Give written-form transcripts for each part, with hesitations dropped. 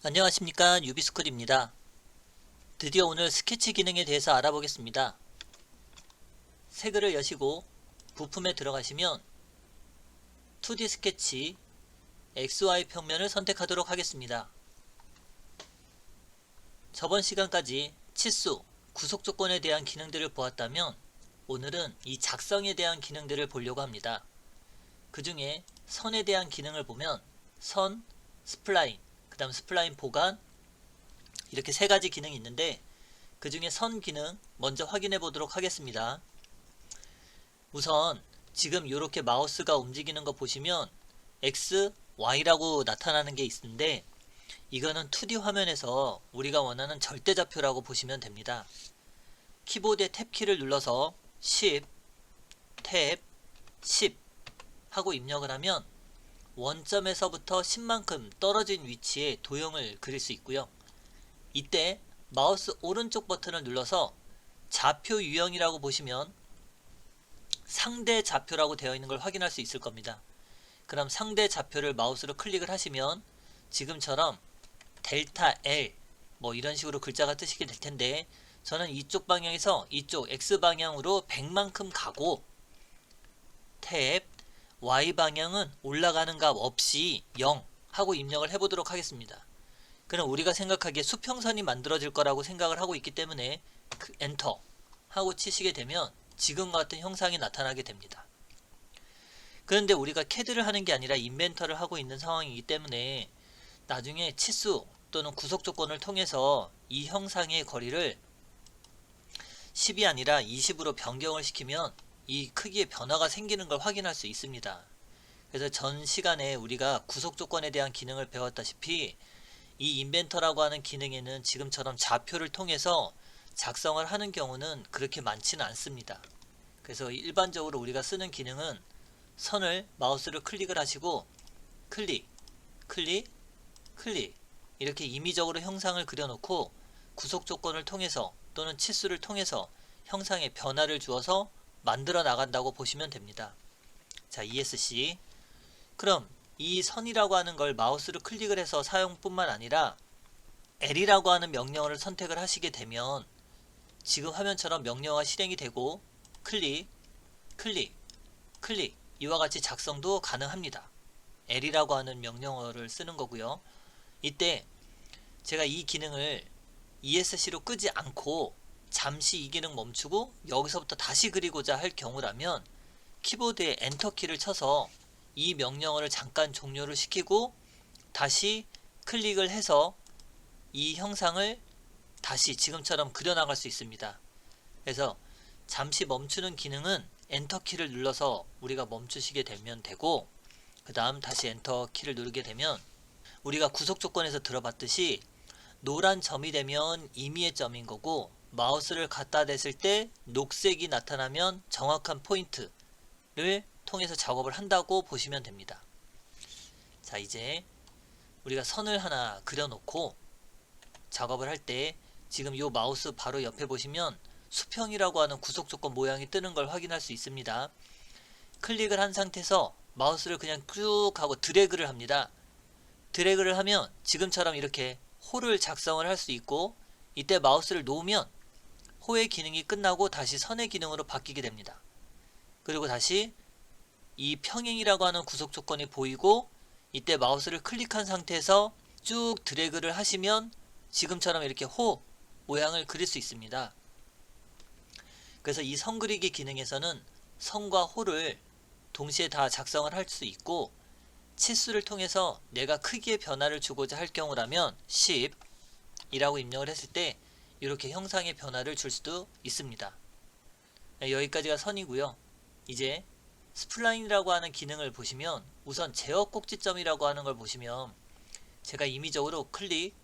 안녕하십니까, 유비스쿨입니다. 드디어 오늘 스케치 기능에 대해서 알아보겠습니다. 색을 여시고 부품에 들어가시면 2D 스케치 XY 평면을 선택하도록 하겠습니다. 저번 시간까지 치수, 구속 조건에 대한 기능들을 보았다면 오늘은 이 작성에 대한 기능들을 보려고 합니다. 그 중에 선에 대한 기능을 보면 선, 스플라인, 그 다음 스플라인 보관, 이렇게 세 가지 기능이 있는데 그 중에 선 기능 먼저 확인해 보도록 하겠습니다. 우선 지금 이렇게 마우스가 움직이는 거 보시면 X, Y라고 나타나는 게 있는데 이거는 2D 화면에서 우리가 원하는 절대좌표라고 보시면 됩니다. 키보드의 탭키를 눌러서 Shift, 탭, 10 하고 입력을 하면 원점에서부터 10만큼 떨어진 위치에 도형을 그릴 수 있고요. 이때 마우스 오른쪽 버튼을 눌러서 좌표 유형이라고 보시면 상대 좌표라고 되어 있는 걸 확인할 수 있을 겁니다. 그럼 상대 좌표를 마우스로 클릭을 하시면 지금처럼 델타 L 뭐 이런 식으로 글자가 뜨시게 될 텐데 저는 이쪽 방향에서 이쪽 X 방향으로 100만큼 가고 탭 Y 방향은 올라가는 값 없이 0 하고 입력을 해보도록 하겠습니다. 그럼 우리가 생각하기에 수평선이 만들어질 거라고 생각을 하고 있기 때문에 엔터 하고 치시게 되면 지금과 같은 형상이 나타나게 됩니다. 그런데 우리가 CAD를 하는 게 아니라 인벤터를 하고 있는 상황이기 때문에 나중에 치수 또는 구속 조건을 통해서 이 형상의 거리를 10이 아니라 20으로 변경을 시키면 이 크기의 변화가 생기는 걸 확인할 수 있습니다. 그래서 전 시간에 우리가 구속 조건에 대한 기능을 배웠다시피 이 인벤터라고 하는 기능에는 지금처럼 좌표를 통해서 작성을 하는 경우는 그렇게 많지는 않습니다. 그래서 일반적으로 우리가 쓰는 기능은 선을 마우스를 클릭을 하시고 클릭, 클릭, 클릭 이렇게 임의적으로 형상을 그려놓고 구속 조건을 통해서 또는 치수를 통해서 형상에 변화를 주어서 만들어 나간다고 보시면 됩니다. 자, ESC. 그럼 이 선이라고 하는 걸 마우스를 클릭을 해서 사용뿐만 아니라 L이라고 하는 명령어를 선택을 하시게 되면 지금 화면처럼 명령어가 실행이 되고 클릭, 클릭, 클릭 이와 같이 작성도 가능합니다. L이라고 하는 명령어를 쓰는 거고요. 이때 제가 이 기능을 ESC로 끄지 않고 잠시 이 기능 멈추고 여기서부터 다시 그리고자 할 경우라면 키보드에 엔터키를 쳐서 이 명령어를 잠깐 종료를 시키고 다시 클릭을 해서 이 형상을 다시 지금처럼 그려나갈 수 있습니다. 그래서 잠시 멈추는 기능은 엔터키를 눌러서 우리가 멈추시게 되면 되고 그 다음 다시 엔터키를 누르게 되면 우리가 구속 조건에서 들어봤듯이 노란 점이 되면 임의의 점인 거고 마우스를 갖다 댔을 때 녹색이 나타나면 정확한 포인트를 통해서 작업을 한다고 보시면 됩니다. 자, 이제 우리가 선을 하나 그려놓고 작업을 할 때 지금 이 마우스 바로 옆에 보시면 수평이라고 하는 구속 조건 모양이 뜨는 걸 확인할 수 있습니다. 클릭을 한 상태에서 마우스를 그냥 쭉 하고 드래그를 합니다. 드래그를 하면 지금처럼 이렇게 호를 작성을 할 수 있고 이때 마우스를 놓으면 호의 기능이 끝나고 다시 선의 기능으로 바뀌게 됩니다. 그리고 다시 이 평행이라고 하는 구속 조건이 보이고 이때 마우스를 클릭한 상태에서 쭉 드래그를 하시면 지금처럼 이렇게 호 모양을 그릴 수 있습니다. 그래서 이 선 그리기 기능에서는 선과 호를 동시에 다 작성을 할 수 있고 치수를 통해서 내가 크기의 변화를 주고자 할 경우라면 10이라고 입력을 했을 때 이렇게 형상의 변화를 줄 수도 있습니다. 여기까지가 선이고요. 이제 스플라인이라고 하는 기능을 보시면 우선 제어 꼭지점이라고 하는 걸 보시면 제가 임의적으로 클릭,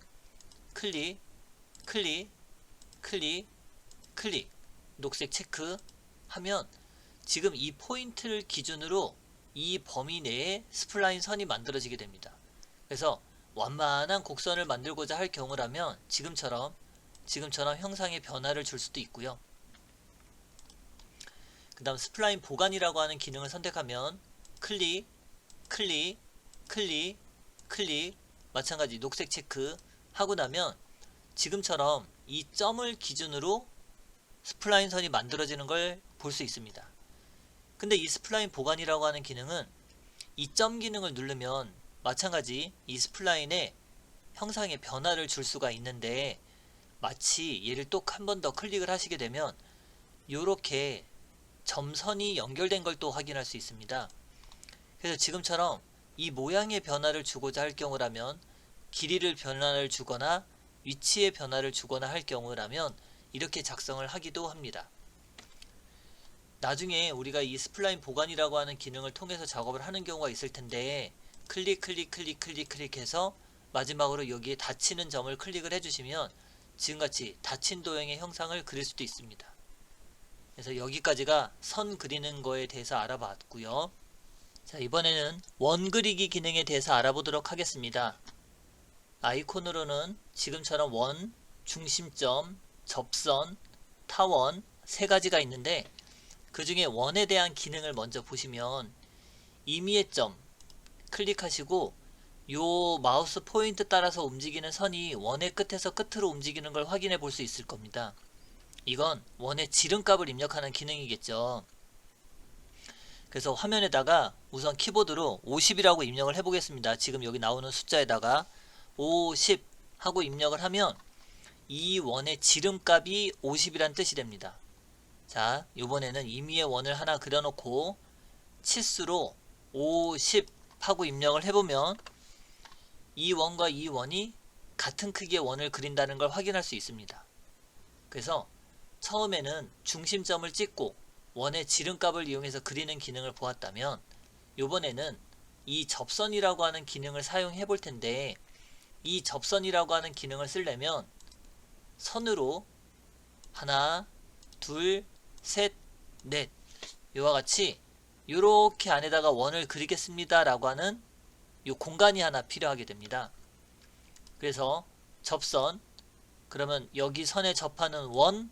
클릭, 클릭, 클릭, 클릭 녹색 체크 하면 지금 이 포인트를 기준으로 이 범위 내에 스플라인 선이 만들어지게 됩니다. 그래서 완만한 곡선을 만들고자 할 경우라면 지금처럼 형상의 변화를 줄 수도 있고요. 그 다음 스플라인 보관이라고 하는 기능을 선택하면 클릭, 클릭, 클릭, 클릭 마찬가지 녹색 체크 하고 나면 지금처럼 이 점을 기준으로 스플라인 선이 만들어지는 걸 볼 수 있습니다. 근데 이 스플라인 보관이라고 하는 기능은 이 점 기능을 누르면 마찬가지 이 스플라인에 형상의 변화를 줄 수가 있는데, 마치 얘를 또 한 번 더 클릭을 하시게 되면 이렇게 점선이 연결된 걸 또 확인할 수 있습니다. 그래서 지금처럼 이 모양의 변화를 주고자 할 경우라면, 길이를 변화를 주거나 위치의 변화를 주거나 할 경우라면 이렇게 작성을 하기도 합니다. 나중에 우리가 이 스플라인 보관이라고 하는 기능을 통해서 작업을 하는 경우가 있을 텐데, 클릭해서 마지막으로 여기에 닫히는 점을 클릭을 해주시면 지금같이 닫힌 도형의 형상을 그릴 수도 있습니다. 그래서 여기까지가 선 그리는 거에 대해서 알아봤고요. 자, 이번에는 원 그리기 기능에 대해서 알아보도록 하겠습니다. 아이콘으로는 지금처럼 원, 중심점, 접선, 타원 세 가지가 있는데, 그 중에 원에 대한 기능을 먼저 보시면 임의의 점 클릭하시고 요 마우스 포인트 따라서 움직이는 선이 원의 끝에서 끝으로 움직이는 걸 확인해 볼 수 있을 겁니다. 이건 원의 지름값을 입력하는 기능이겠죠. 그래서 화면에다가 우선 키보드로 50이라고 입력을 해 보겠습니다. 지금 여기 나오는 숫자에다가 50 하고 입력을 하면 이 원의 지름값이 50이란 뜻이 됩니다. 자, 이번에는 임의의 원을 하나 그려놓고 치수로 50 하고 입력을 해보면 이 원과 이 원이 같은 크기의 원을 그린다는 걸 확인할 수 있습니다. 그래서 처음에는 중심점을 찍고 원의 지름값을 이용해서 그리는 기능을 보았다면, 이번에는 이 접선이라고 하는 기능을 사용해 볼 텐데, 이 접선이라고 하는 기능을 쓰려면 선으로 하나, 둘, 셋, 넷 이와 같이 이렇게 안에다가 원을 그리겠습니다 라고 하는 이 공간이 하나 필요하게 됩니다. 그래서 접선, 그러면 여기 선에 접하는 원,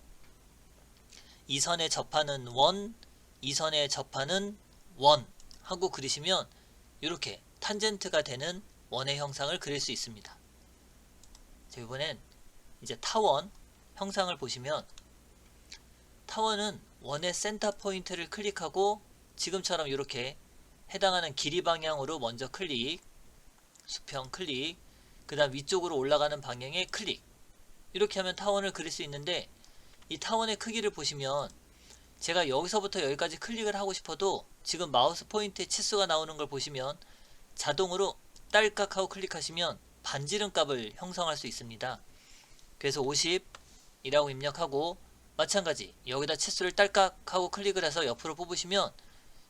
이 선에 접하는 원, 이 선에 접하는 원 하고 그리시면 이렇게 탄젠트가 되는 원의 형상을 그릴 수 있습니다. 자, 이번엔 이제 타원 형상을 보시면, 타원은 원의 센터 포인트를 클릭하고 지금처럼 이렇게 해당하는 길이 방향으로 먼저 클릭, 수평 클릭, 그 다음 위쪽으로 올라가는 방향의 클릭, 이렇게 하면 타원을 그릴 수 있는데, 이 타원의 크기를 보시면 제가 여기서부터 여기까지 클릭을 하고 싶어도 지금 마우스 포인트에 치수가 나오는 걸 보시면 자동으로 딸깍 하고 클릭하시면 반지름 값을 형성할 수 있습니다. 그래서 50이라고 입력하고, 마찬가지 여기다 치수를 딸깍 하고 클릭을 해서 옆으로 뽑으시면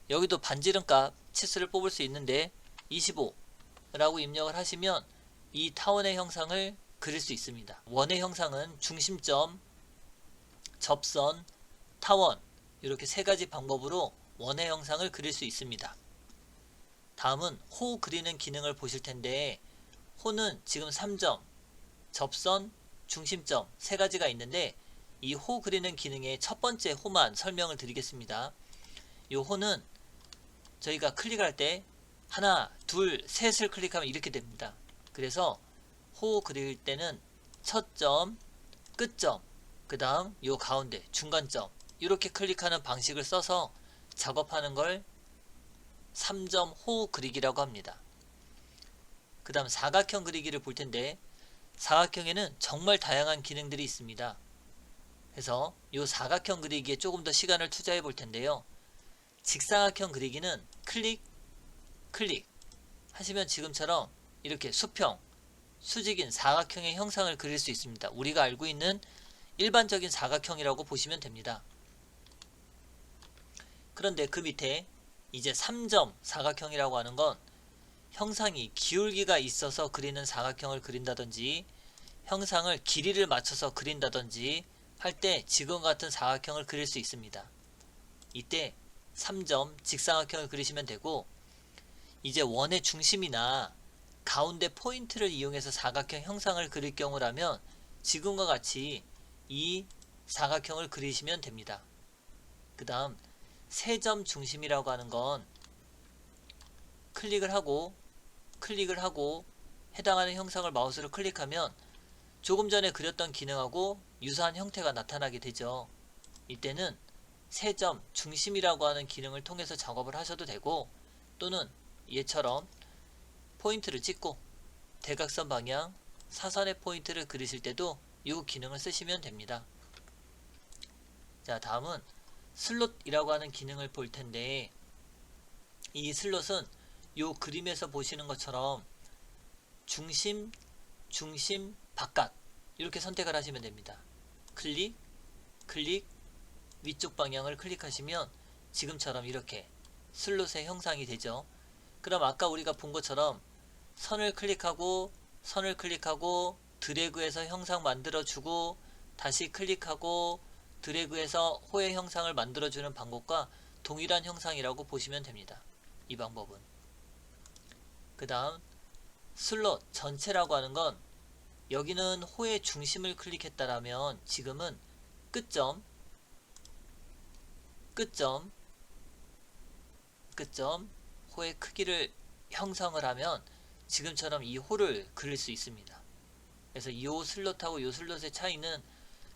여기도 반지름 값 치수를 뽑을 수 있는데 25라고 입력을 하시면 이 타원의 형상을 그릴 수 있습니다. 원의 형상은 중심점, 접선, 타원 이렇게 세 가지 방법으로 원의 형상을 그릴 수 있습니다. 다음은 호 그리는 기능을 보실 텐데, 호는 지금 3점, 접선, 중심점 세 가지가 있는데, 이 호 그리는 기능의 첫 번째 호만 설명을 드리겠습니다. 이 호는 저희가 클릭할 때 하나, 둘, 셋을 클릭하면 이렇게 됩니다. 그래서 호 그릴 때는 첫 점, 끝점, 그 다음 요 가운데 중간점 이렇게 클릭하는 방식을 써서 작업하는 걸 3점 호 그리기라고 합니다. 그 다음 사각형 그리기를 볼 텐데, 사각형에는 정말 다양한 기능들이 있습니다. 그래서 이 사각형 그리기에 조금 더 시간을 투자해 볼 텐데요. 직사각형 그리기는 클릭 하시면 지금처럼 이렇게 수평, 수직인 사각형의 형상을 그릴 수 있습니다. 우리가 알고 있는 일반적인 사각형이라고 보시면 됩니다. 그런데 그 밑에 이제 3점 사각형이라고 하는 건 형상이 기울기가 있어서 그리는 사각형을 그린다든지, 형상을 길이를 맞춰서 그린다든지 할 때 지금 같은 사각형을 그릴 수 있습니다. 이때 3점 직사각형을 그리시면 되고, 이제 원의 중심이나 가운데 포인트를 이용해서 사각형 형상을 그릴 경우라면 지금과 같이 이 사각형을 그리시면 됩니다. 그 다음 세 점 중심이라고 하는 건 클릭을 하고 해당하는 형상을 마우스로 클릭하면 조금 전에 그렸던 기능하고 유사한 형태가 나타나게 되죠. 이때는 세점 중심이라고 하는 기능을 통해서 작업을 하셔도 되고, 또는 얘처럼 포인트를 찍고 대각선 방향 사선의 포인트를 그리실 때도 이 기능을 쓰시면 됩니다. 자, 다음은 슬롯이라고 하는 기능을 볼 텐데, 이 슬롯은 이 그림에서 보시는 것처럼 중심, 중심, 바깥 이렇게 선택을 하시면 됩니다. 클릭, 클릭, 위쪽 방향을 클릭하시면 지금처럼 이렇게 슬롯의 형상이 되죠. 그럼 아까 우리가 본 것처럼 선을 클릭하고 선을 클릭하고 드래그해서 형상 만들어주고 다시 클릭하고 드래그해서 호의 형상을 만들어주는 방법과 동일한 형상이라고 보시면 됩니다. 이 방법은. 그 다음 슬롯 전체라고 하는 건, 여기는 호의 중심을 클릭했다라면 지금은 끝점, 끝점, 끝점, 호의 크기를 형성을 하면 지금처럼 이 호를 그릴 수 있습니다. 그래서 이 슬롯하고 이 슬롯의 차이는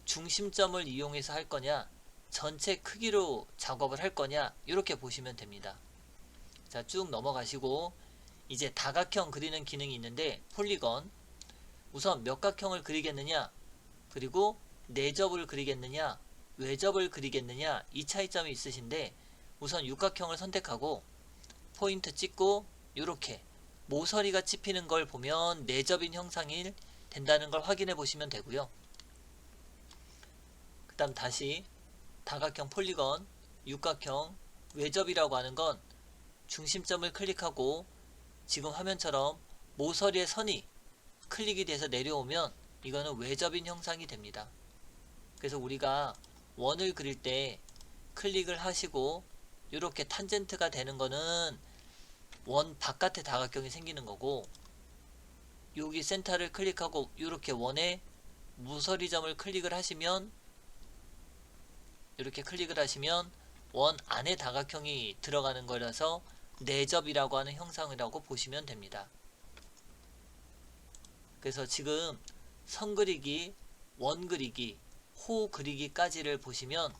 중심점을 이용해서 할 거냐, 전체 크기로 작업을 할 거냐, 이렇게 보시면 됩니다. 자, 쭉 넘어가시고 이제 다각형 그리는 기능이 있는데, 폴리건, 우선 몇 각형을 그리겠느냐, 그리고 내접을 그리겠느냐, 외접을 그리겠느냐, 이 차이점이 있으신데, 우선 육각형을 선택하고 포인트 찍고 이렇게 모서리가 찝히는 걸 보면 내접인 형상이 된다는 걸 확인해 보시면 되고요. 그 다음 다시 다각형 폴리건, 육각형, 외접이라고 하는 건 중심점을 클릭하고 지금 화면처럼 모서리의 선이 클릭이 돼서 내려오면 이거는 외접인 형상이 됩니다. 그래서 우리가 원을 그릴 때 클릭을 하시고 이렇게 탄젠트가 되는 거는 원 바깥에 다각형이 생기는 거고, 여기 센터를 클릭하고 이렇게 원에 모서리점을 클릭을 하시면, 이렇게 클릭을 하시면 원 안에 다각형이 들어가는 거라서 내접이라고 하는 형상이라고 보시면 됩니다. 그래서 지금 선 그리기, 원 그리기, 호 그리기까지를 보시면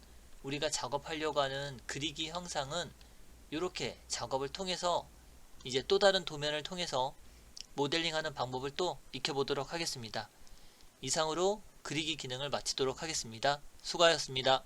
우리가 작업하려고 하는 그리기 형상은 이렇게 작업을 통해서 이제 또 다른 도면을 통해서 모델링하는 방법을 또 익혀보도록 하겠습니다. 이상으로 그리기 기능을 마치도록 하겠습니다. 수고하셨습니다.